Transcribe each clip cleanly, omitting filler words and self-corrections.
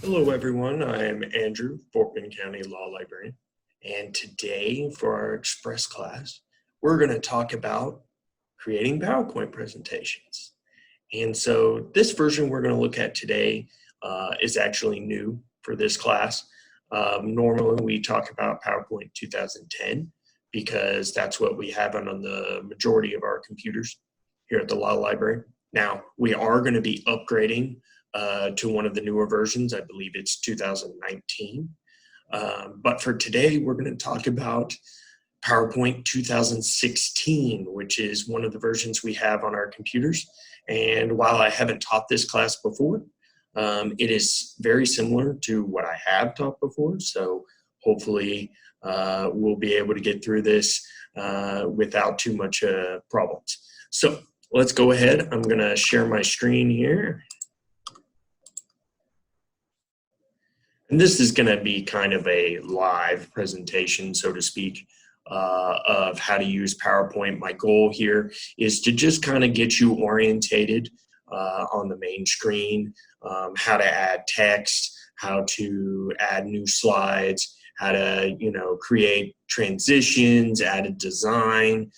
Hello everyone, I'm Andrew, Fort Bend County Law Librarian, and today for our Express class, we're going to talk about creating PowerPoint presentations. And so this version we're going to look at today is actually new for this class. Normally we talk about PowerPoint 2010 because that's what we have on the majority of our computers here at the Law Library. Now, we are going to be upgrading to one of the newer versions. I believe it's 2019. But for today, we're going to talk about PowerPoint 2016, which is one of the versions we have on our computers. And while I haven't taught this class before, it is very similar to what I have taught before. So hopefully we'll be able to get through this without too much problems. So let's go ahead. I'm going to share my screen here. And this is going to be kind of a live presentation, so to speak, of how to use PowerPoint. My goal here is to just kind of get you orientated on the main screen, how to add text, how to add new slides, how to, create transitions, add a design,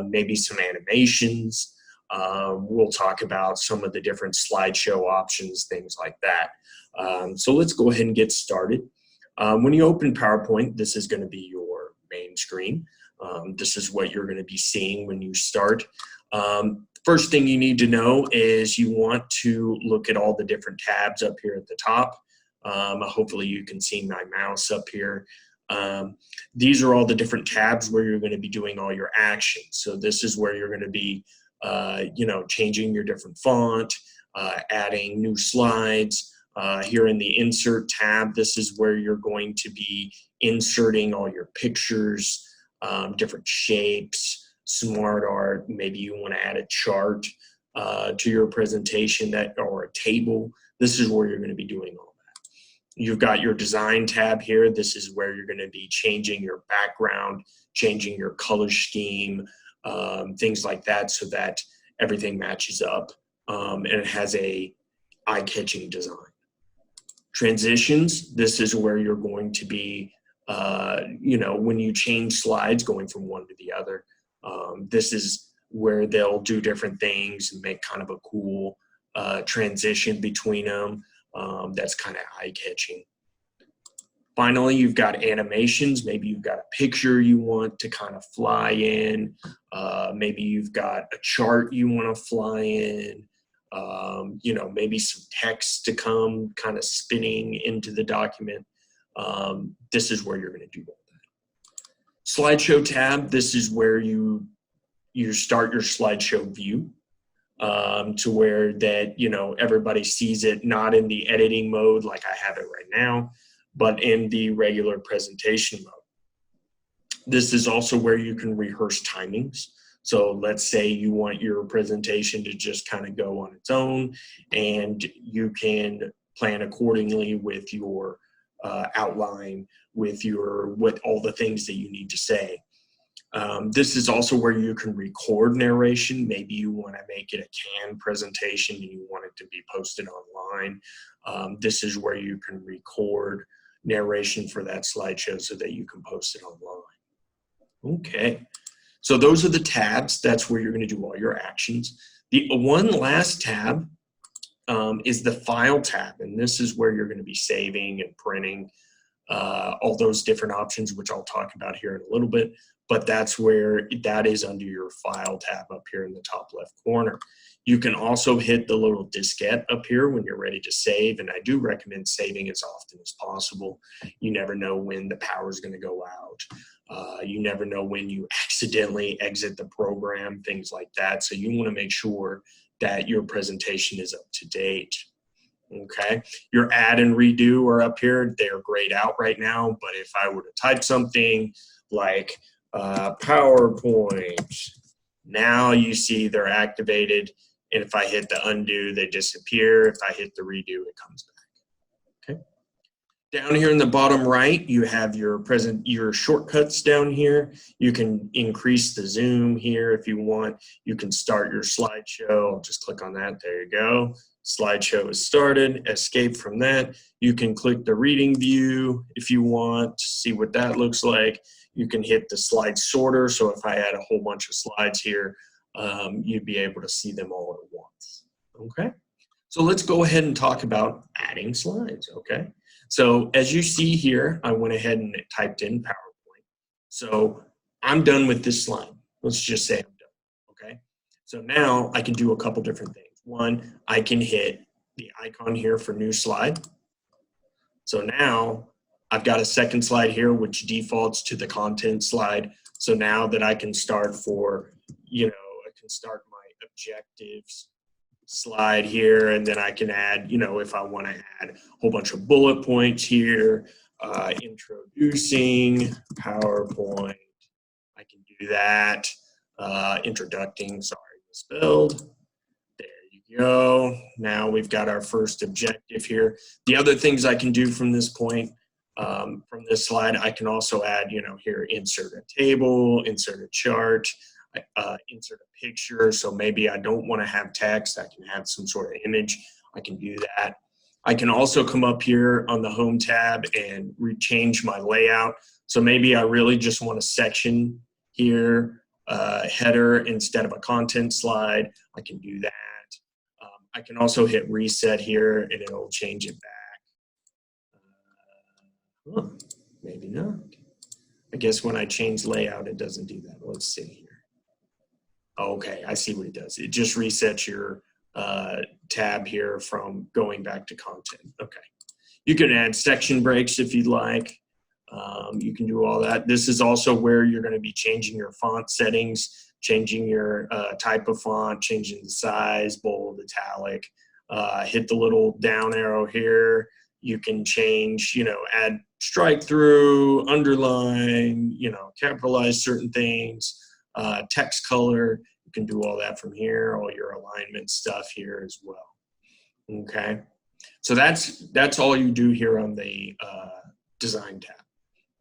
maybe some animations. We'll talk about some of the different slideshow options, things like that. So let's go ahead and get started. When you open PowerPoint, this is going to be your main screen. This is what you're going to be seeing when you start. First thing you need to know is you want to look at all the different tabs up here at the top. Hopefully you can see my mouse up here. These are all the different tabs where you're going to be doing all your actions. So this is where you're going to be changing your different font, adding new slides. Here in the Insert tab, this is where you're going to be inserting all your pictures, different shapes, smart art. Maybe you want to add a chart to your presentation or a table. This is where you're going to be doing all that. You've got your Design tab here. This is where you're going to be changing your background, changing your color scheme, things like that, so that everything matches up and it has a eye-catching design. Transitions, this is where you're going to be, when you change slides going from one to the other. This is where they'll do different things and make kind of a cool transition between them. That's kind of eye-catching. Finally, you've got animations. Maybe you've got a picture you want to kind of fly in. Maybe you've got a chart you want to fly in. Maybe some text to come kind of spinning into the document. This is where you're going to do all that. Slideshow tab, this is where you start your slideshow view to where that, everybody sees it, not in the editing mode like I have it right now, but in the regular presentation mode. This is also where you can rehearse timings. So let's say you want your presentation to just kind of go on its own, and you can plan accordingly with your outline, with all the things that you need to say. This is also where you can record narration. Maybe you want to make it a canned presentation and you want it to be posted online. This is where you can record narration for that slideshow so that you can post it online. Okay. So those are the tabs. That's where you're going to do all your actions. The one last tab is the File tab, and this is where you're going to be saving and printing all those different options, which I'll talk about here in a little bit, but that is under your File tab up here in the top left corner. You can also hit the little diskette up here when you're ready to save, and I do recommend saving as often as possible. You never know when the power is going to go out. You never know when you accidentally exit the program, things like that. So you want to make sure that your presentation is up to date. Okay, your add and redo are up here. They're grayed out right now, but if I were to type something like PowerPoint, now you see they're activated. And if I hit the undo, they disappear. If I hit the redo, it comes back. Okay. Down here in the bottom right, you have your shortcuts down here. You can increase the zoom here if you want. You can start your slideshow. I'll just click on that. There you go. slideshow is started, escape from that. You can click the reading view if you want to see what that looks like. You can hit the slide sorter, so if I had a whole bunch of slides here, you'd be able to see them all at once, okay? So let's go ahead and talk about adding slides, okay? So as you see here, I went ahead and typed in PowerPoint. So I'm done with this slide. Let's just say I'm done, okay? So now I can do a couple different things. One, I can hit the icon here for new slide. So now I've got a second slide here which defaults to the content slide. So now that I can start for, you know, I can start my objectives slide here, and then I can add, you know, if I want to add a whole bunch of bullet points here, introducing PowerPoint, I can do that. Introducing, sorry, misspelled. There you go. Now we've got our first objective here. The other things I can do from this point, from this slide, I can also add, you know, here, insert a table, insert a chart, insert a picture. So maybe I don't want to have text. I can have some sort of image. I can do that. I can also come up here on the home tab and change my layout. So maybe I really just want a section here, header instead of a content slide. I can do that. I can also hit reset here and it'll change it back. Maybe not. I guess when I change layout, it doesn't do that. Let's see here. Okay, I see what it does. It just resets your tab here from going back to content. Okay. You can add section breaks if you'd like. You can do all that. This is also where you're going to be changing your font settings, changing your type of font, changing the size, bold, italic. Hit the little down arrow here. You can change, you know, add strike through, underline, you know, capitalize certain things, text color. You can do all that from here, all your alignment stuff here as well. Okay, so that's all you do here on the design tab.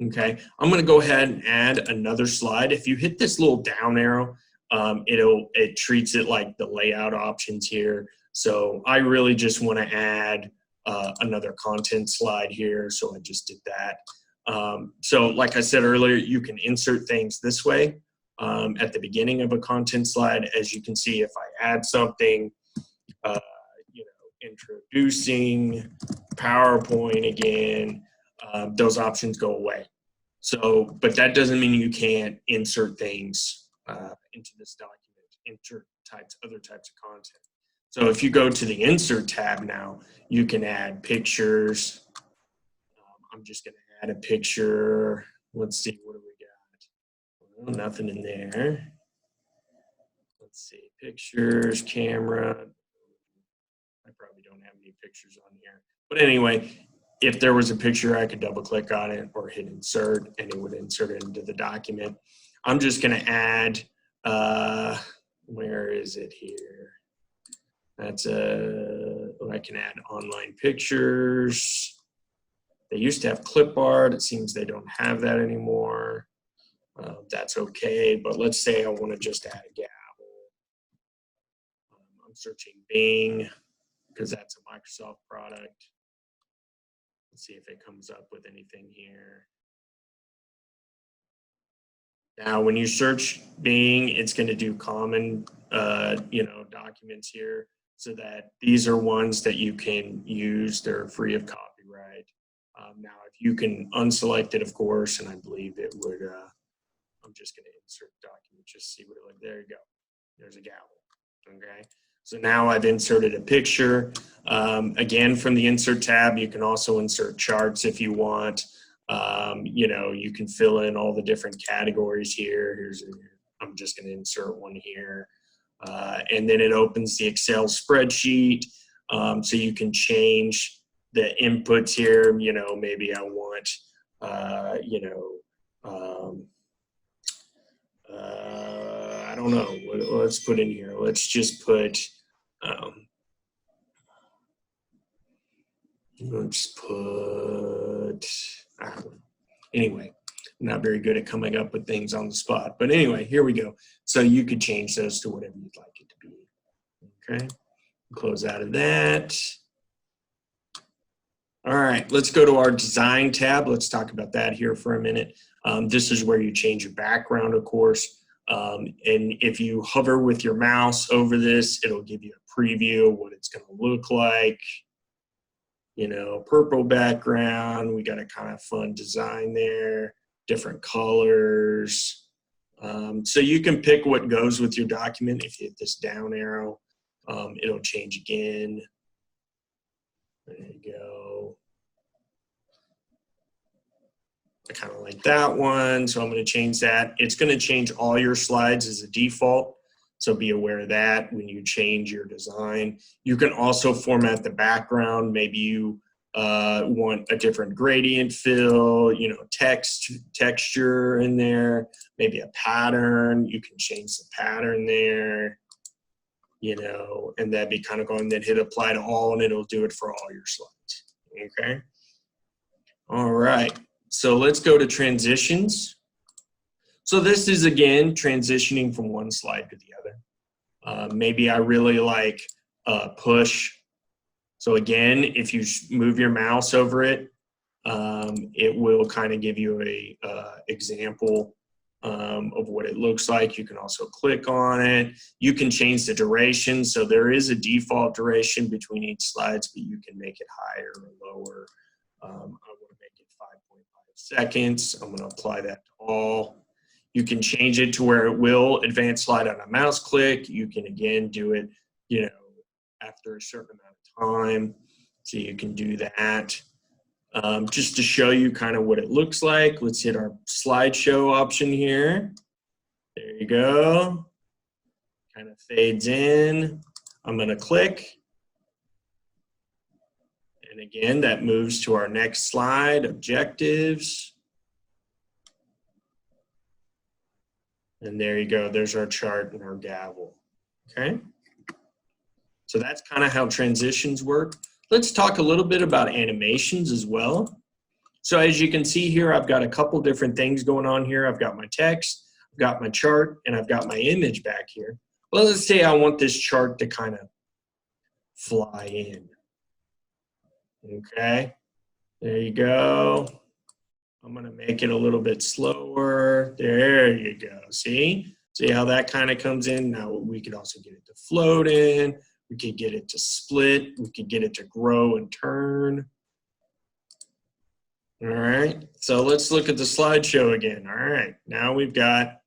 Okay, I'm going to go ahead and add another slide. If you hit this little down arrow, it treats it like the layout options here. So I really just want to add another content slide here, so I just did that. So like I said earlier, you can insert things this way at the beginning of a content slide. As you can see, if I add something, you know, introducing PowerPoint again, those options go away. So, but that doesn't mean you can't insert things into this document, insert other types of content. So if you go to the insert tab now, you can add pictures. I'm just going to add a picture. Let's see, what do we got? Well, nothing in there. Let's see, pictures, camera. I probably don't have any pictures on here. But anyway, if there was a picture, I could double click on it or hit insert and it would insert it into the document. I'm just going to add, where is it here? That's I can add online pictures. They used to have clip art. It seems they don't have that anymore. That's okay, but let's say I want to just add a gavel. I'm searching Bing because that's a Microsoft product. Let's see if it comes up with anything here. Now, when you search Bing, it's going to do common, you know, documents here, so that these are ones that you can use. They're free of copyright. Now, if you can unselect it, of course, and I believe it would. I'm just going to insert document, just see what it looks. There you go. There's a gavel. Okay. So now I've inserted a picture. Again, from the insert tab, you can also insert charts if you want. You know, you can fill in all the different categories here. I'm just going to insert one here. And then it opens the Excel spreadsheet. So you can change the inputs here. You know, maybe I want, you know, I don't know. Let's put in here. Let's just put, let's put, anyway, I'm not very good at coming up with things on the spot. But anyway, here we go. So you could change those to whatever you'd like it to be. Okay. Close out of that. All right, let's go to our design tab. Let's talk about that here for a minute. This is where you change your background, of course. And if you hover with your mouse over this, it'll give you a preview of what it's going to look like. You know, purple background. We got a kind of fun design there, different colors. So you can pick what goes with your document. If you hit this down arrow, it'll change again. There you go. I kind of like that one, so I'm going to change that. It's going to change all your slides as a default, so be aware of that when you change your design. You can also format the background. Maybe you want a different gradient fill, you know, texture in there, maybe a pattern. You can change the pattern there, you know, and that'd be kind of going, then hit apply to all, and it'll do it for all your slides. Okay. All right. So let's go to transitions. So this is, again, transitioning from one slide to the other. Maybe I really like push. So again, if you move your mouse over it, it will kind of give you a example of what it looks like. You can also click on it. You can change the duration. So there is a default duration between each slides, but you can make it higher or lower. I want to make it 5.5 seconds. I'm going to apply that to all. You can change it to where it will advance slide on a mouse click. You can, again, do it, you know, after a certain amount of time. So you can do that. Just to show you kind of what it looks like, let's hit our slideshow option here. There you go. Kind of fades in. I'm going to click. And again, that moves to our next slide, objectives. And there you go. There's our chart and our gavel. Okay. So that's kind of how transitions work. Let's talk a little bit about animations as well. So as you can see here, I've got a couple different things going on here. I've got my text, I've got my chart, and I've got my image back here. Well, let's say I want this chart to kind of fly in. Okay, there you go. I'm going to make it a little bit slower. There you go. See how that kind of comes in? Now we could also get it to float in. We could get it to split. We could get it to grow and turn. All right, so let's look at the slideshow again. All right, now we've got,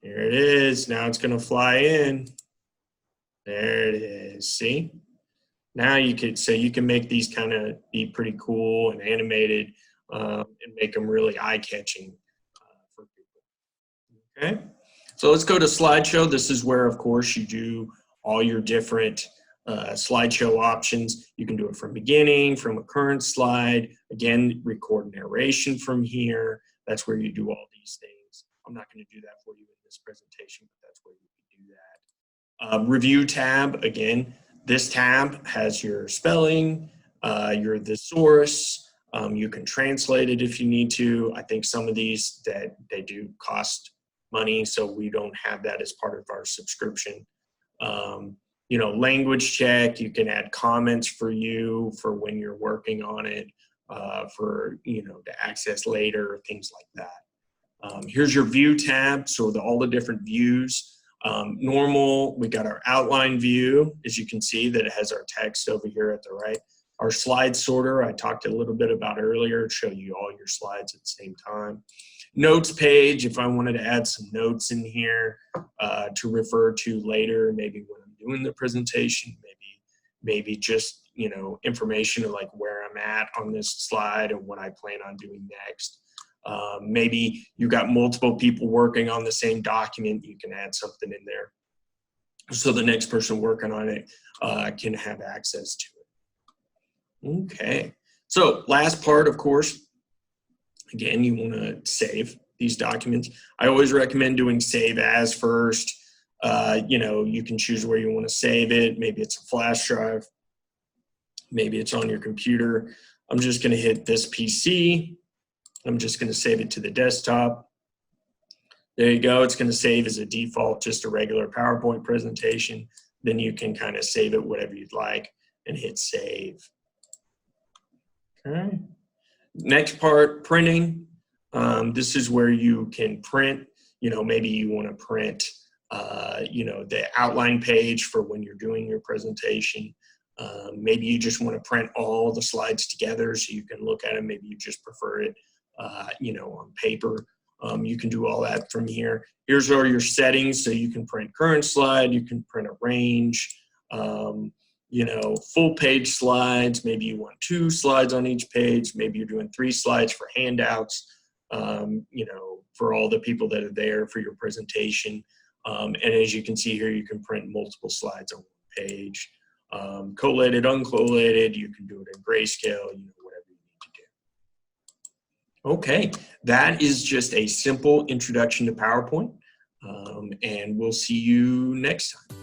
here it is. Now it's going to fly in. There it is. See? Now you could say you can make these kind of be pretty cool and animated and make them really eye-catching for people. Okay, so let's go to slideshow. This is where, of course, you do all your different slideshow options. You can do it from beginning, from a current slide. Again, record narration from here. That's where you do all these things. I'm not going to do that for you in this presentation, but that's where you can do that. Review tab, again. This tab has your spelling, your thesaurus. You can translate it if you need to. I think some of these that they do cost money, so we don't have that as part of our subscription. You know, language check. You can add comments for you for when you're working on it, for you know to access later, things like that. Here's your view tab. So all the different views. Normal, we got our outline view, as you can see that it has our text over here at the right. Our slide sorter, I talked a little bit about earlier, to show you all your slides at the same time. Notes page, if I wanted to add some notes in here to refer to later, maybe when I'm doing the presentation, maybe just, you know, information of like where I'm at on this slide and what I plan on doing next. Maybe you got multiple people working on the same document, you can add something in there so the next person working on it can have access to it. Okay, so last part, of course, again, you want to save these documents. I always recommend doing save as first. You know, you can choose where you want to save it. Maybe it's a flash drive, maybe it's on your computer. I'm just going to hit this PC. I'm just going to save it to the desktop. There you go. It's going to save as a default, just a regular PowerPoint presentation. then you can kind of save it whatever you'd like and hit save. Okay. Next part, printing. This is where you can print, maybe you want to print, the outline page for when you're doing your presentation. Maybe you just want to print all the slides together so you can look at them. Maybe you just prefer it, on paper. You can do all that from here. Here's all your settings. So you can print current slide, you can print a range, full page slides. Maybe you want 2 slides on each page. Maybe you're doing 3 slides for handouts, for all the people that are there for your presentation. And as you can see here, you can print multiple slides on one page. Collated, uncollated, you can do it in grayscale, whatever you need to do. Okay, that is just a simple introduction to PowerPoint, and we'll see you next time.